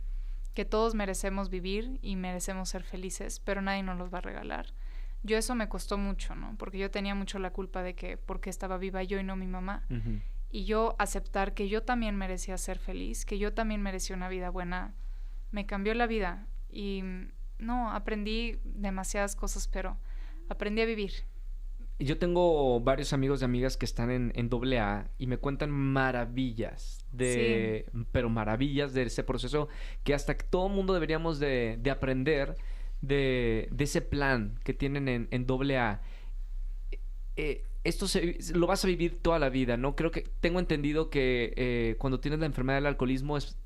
que todos merecemos vivir y merecemos ser felices, pero nadie nos los va a regalar. Yo eso me costó mucho, ¿no? Porque yo tenía mucho la culpa de que por qué estaba viva yo y no mi mamá. Uh-huh. Y yo aceptar que yo también merecía ser feliz, que yo también merecía una vida buena, me cambió la vida. Y no, aprendí demasiadas cosas, pero aprendí a vivir. Yo tengo varios amigos y amigas que están en AA y me cuentan maravillas pero maravillas de ese proceso que hasta que todo mundo deberíamos de aprender de ese plan que tienen en AA. Esto lo vas a vivir toda la vida, ¿no? Creo que tengo entendido que cuando tienes la enfermedad del alcoholismo es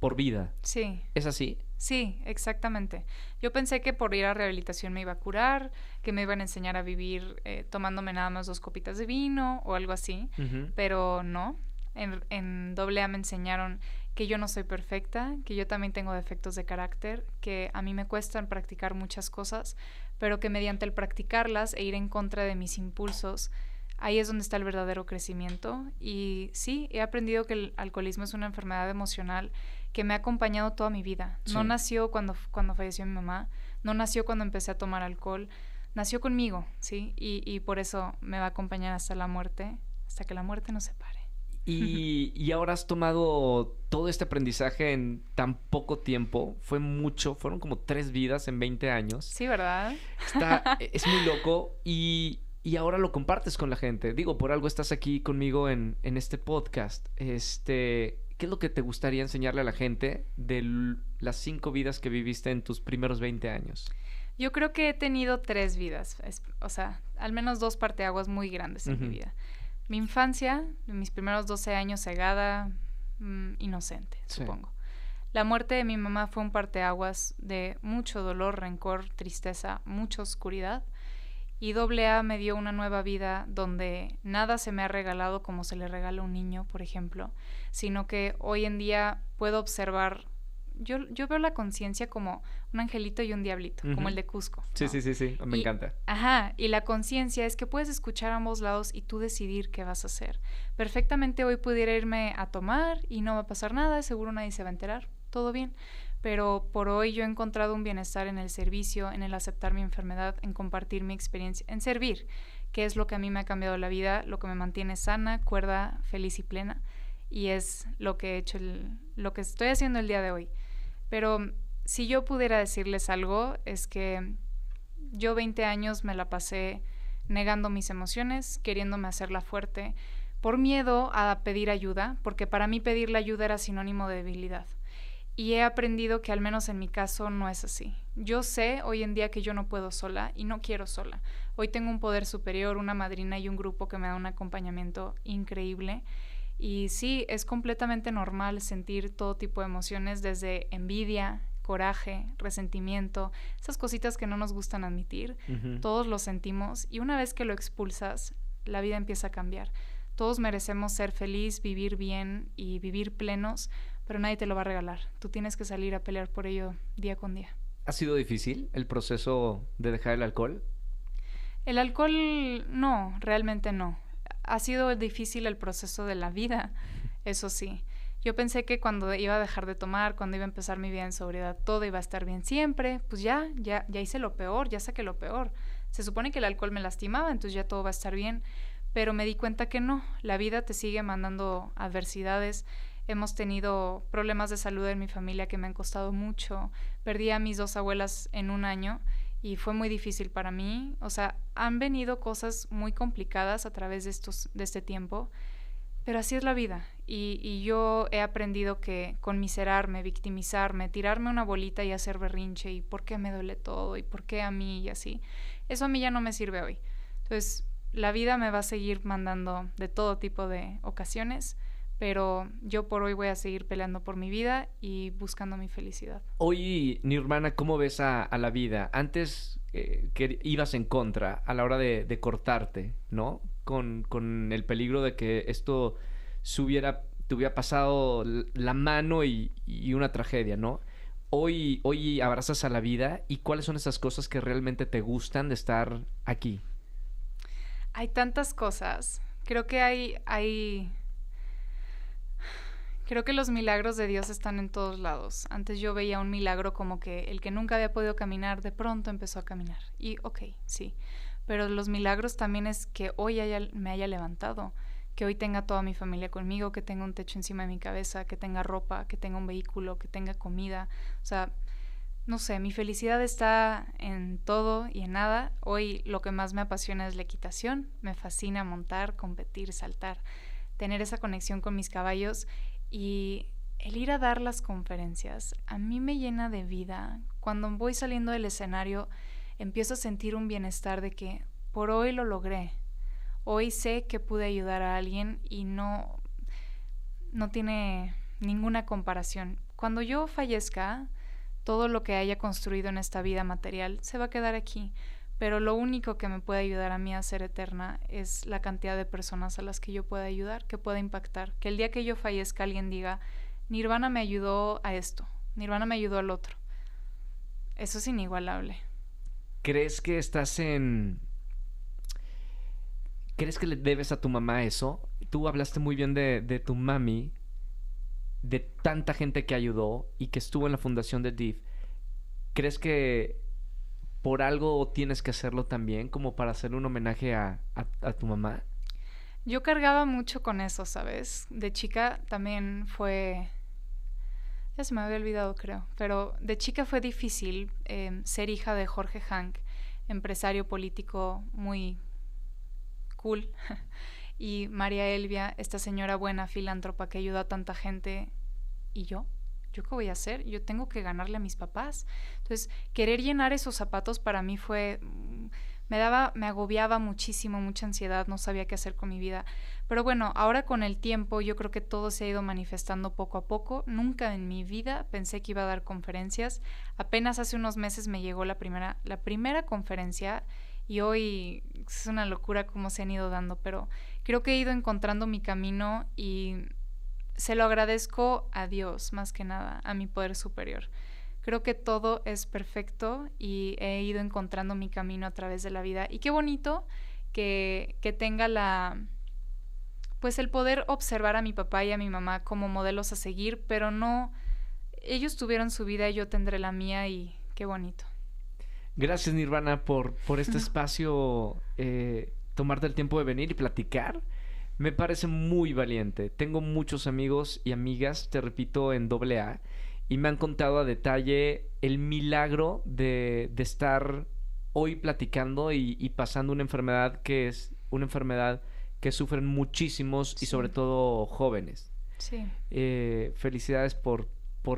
por vida. Sí. ¿Es así? Sí, exactamente. Yo pensé que por ir a rehabilitación me iba a curar, que me iban a enseñar a vivir tomándome nada más 2 copitas de vino o algo así, pero no. En AA me enseñaron que yo no soy perfecta, que yo también tengo defectos de carácter, que a mí me cuestan practicar muchas cosas, pero que mediante el practicarlas e ir en contra de mis impulsos, ahí es donde está el verdadero crecimiento. Y sí, he aprendido que el alcoholismo es una enfermedad emocional que me ha acompañado toda mi vida. Sí. No nació cuando falleció mi mamá, no nació cuando empecé a tomar alcohol, nació conmigo, ¿sí? Y por eso me va a acompañar hasta la muerte, hasta que la muerte nos separe. Y ahora has tomado todo este aprendizaje en tan poco tiempo. Fueron como 3 vidas en 20 años. Sí, ¿verdad? Es muy loco y ahora lo compartes con la gente. Digo, por algo estás aquí conmigo en este podcast. ¿Qué es lo que te gustaría enseñarle a la gente de las 5 vidas que viviste en tus primeros 20 años? Yo creo que he tenido 3 vidas, o sea, al menos 2 parteaguas muy grandes en mi vida. Mi infancia, mis primeros 12 años cegada, inocente, supongo. La muerte de mi mamá fue un parteaguas de mucho dolor, rencor, tristeza, mucha oscuridad. Y AA me dio una nueva vida donde nada se me ha regalado como se le regala a un niño, por ejemplo, sino que hoy en día puedo observar. Yo veo la conciencia como un angelito y un diablito, como el de Cusco, ¿no? Sí, me encanta. Ajá, y la conciencia es que puedes escuchar a ambos lados y tú decidir qué vas a hacer. Perfectamente hoy pudiera irme a tomar y no va a pasar nada, seguro nadie se va a enterar, todo bien. Pero por hoy yo he encontrado un bienestar en el servicio, en el aceptar mi enfermedad, en compartir mi experiencia, en servir, que es lo que a mí me ha cambiado la vida, lo que me mantiene sana, cuerda, feliz y plena. Y es lo que he hecho, lo que estoy haciendo el día de hoy. Pero si yo pudiera decirles algo, es que yo 20 años me la pasé negando mis emociones, queriéndome hacerla fuerte, por miedo a pedir ayuda, porque para mí pedir la ayuda era sinónimo de debilidad. Y he aprendido que al menos en mi caso no es así. Yo sé hoy en día que yo no puedo sola y no quiero sola. Hoy tengo un poder superior, una madrina y un grupo que me da un acompañamiento increíble. Y sí, es completamente normal sentir todo tipo de emociones, desde envidia, coraje, resentimiento, esas cositas que no nos gustan admitir. Todos lo sentimos y una vez que lo expulsas, la vida empieza a cambiar. Todos merecemos ser feliz, vivir bien y vivir plenos, pero nadie te lo va a regalar. Tú tienes que salir a pelear por ello día con día. ¿Ha sido difícil el proceso de dejar el alcohol? El alcohol, no, realmente no. Ha sido difícil el proceso de la vida, eso sí. Yo pensé que cuando iba a dejar de tomar, cuando iba a empezar mi vida en sobriedad, todo iba a estar bien siempre. Pues ya hice lo peor, ya saqué lo peor. Se supone que el alcohol me lastimaba, entonces ya todo va a estar bien. Pero me di cuenta que no, la vida te sigue mandando adversidades. Hemos tenido problemas de salud en mi familia que me han costado mucho. Perdí a mis 2 abuelas en 1 año y fue muy difícil para mí. O sea, han venido cosas muy complicadas a través de este tiempo, pero así es la vida. Y yo he aprendido que conmiserarme, victimizarme, tirarme una bolita y hacer berrinche y por qué me duele todo y por qué a mí y así, eso a mí ya no me sirve hoy. Entonces, la vida me va a seguir mandando de todo tipo de ocasiones, pero yo por hoy voy a seguir peleando por mi vida y buscando mi felicidad. Hoy, Nirvana, ¿cómo ves a la vida? Antes que ibas en contra a la hora de cortarte, ¿no? Con el peligro de que esto te hubiera pasado la mano y una tragedia, ¿no? Hoy abrazas a la vida, y ¿cuáles son esas cosas que realmente te gustan de estar aquí? Hay tantas cosas. Creo que los milagros de Dios están en todos lados. Antes yo veía un milagro como que el que nunca había podido caminar de pronto empezó a caminar. Y ok, sí. Pero los milagros también es que hoy me haya levantado, que hoy tenga toda mi familia conmigo, que tenga un techo encima de mi cabeza, que tenga ropa, que tenga un vehículo, que tenga comida. O sea, no sé, mi felicidad está en todo y en nada. Hoy lo que más me apasiona es la equitación. Me fascina montar, competir, saltar, tener esa conexión con mis caballos. Y el ir a dar las conferencias a mí me llena de vida. Cuando voy saliendo del escenario empiezo a sentir un bienestar de que por hoy lo logré. Hoy sé que pude ayudar a alguien y no tiene ninguna comparación. Cuando yo fallezca, todo lo que haya construido en esta vida material se va a quedar aquí. Pero lo único que me puede ayudar a mí a ser eterna es la cantidad de personas a las que yo pueda ayudar, que pueda impactar. Que el día que yo fallezca alguien diga, Nirvana me ayudó a esto, Nirvana me ayudó al otro. Eso es inigualable. ¿Crees que ¿Crees que le debes a tu mamá eso? Tú hablaste muy bien de tu mami, de tanta gente que ayudó y que estuvo en la fundación de DIF. ¿Crees que por algo tienes que hacerlo también, como para hacerle un homenaje a tu mamá? Yo cargaba mucho con eso, ¿sabes? De chica también fue... Ya se me había olvidado, creo. Pero de chica fue difícil ser hija de Jorge Hank, empresario político muy cool. Y María Elvia, esta señora buena, filántropa que ayuda a tanta gente. ¿Y yo? ¿Yo qué voy a hacer? Yo tengo que ganarle a mis papás. Entonces, querer llenar esos zapatos para mí fue... Me agobiaba muchísimo, mucha ansiedad, no sabía qué hacer con mi vida. Pero bueno, ahora con el tiempo yo creo que todo se ha ido manifestando poco a poco. Nunca en mi vida pensé que iba a dar conferencias. Apenas hace unos meses me llegó la primera conferencia y hoy es una locura cómo se han ido dando, pero creo que he ido encontrando mi camino y se lo agradezco a Dios más que nada, a mi poder superior. Creo que todo es perfecto y he ido encontrando mi camino a través de la vida. Y qué bonito que tenga pues el poder observar a mi papá y a mi mamá como modelos a seguir, pero no, ellos tuvieron su vida y yo tendré la mía y qué bonito. Gracias, Nirvana, por este espacio, tomarte el tiempo de venir y platicar. Me parece muy valiente. Tengo muchos amigos y amigas, te repito, en AA, y me han contado a detalle el milagro de estar hoy platicando y pasando una enfermedad que es una enfermedad que sufren muchísimos y sobre todo jóvenes. Sí. Felicidades por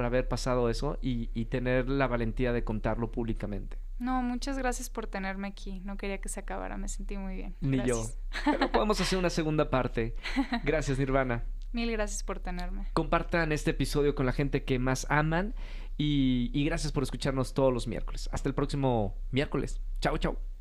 haber pasado eso y tener la valentía de contarlo públicamente. No, muchas gracias por tenerme aquí. No quería que se acabara, me sentí muy bien. Ni gracias. Yo. Pero podemos hacer una segunda parte. Gracias, Nirvana. Mil gracias por tenerme. Compartan este episodio con la gente que más aman y gracias por escucharnos todos los miércoles. Hasta el próximo miércoles. Chao, chao.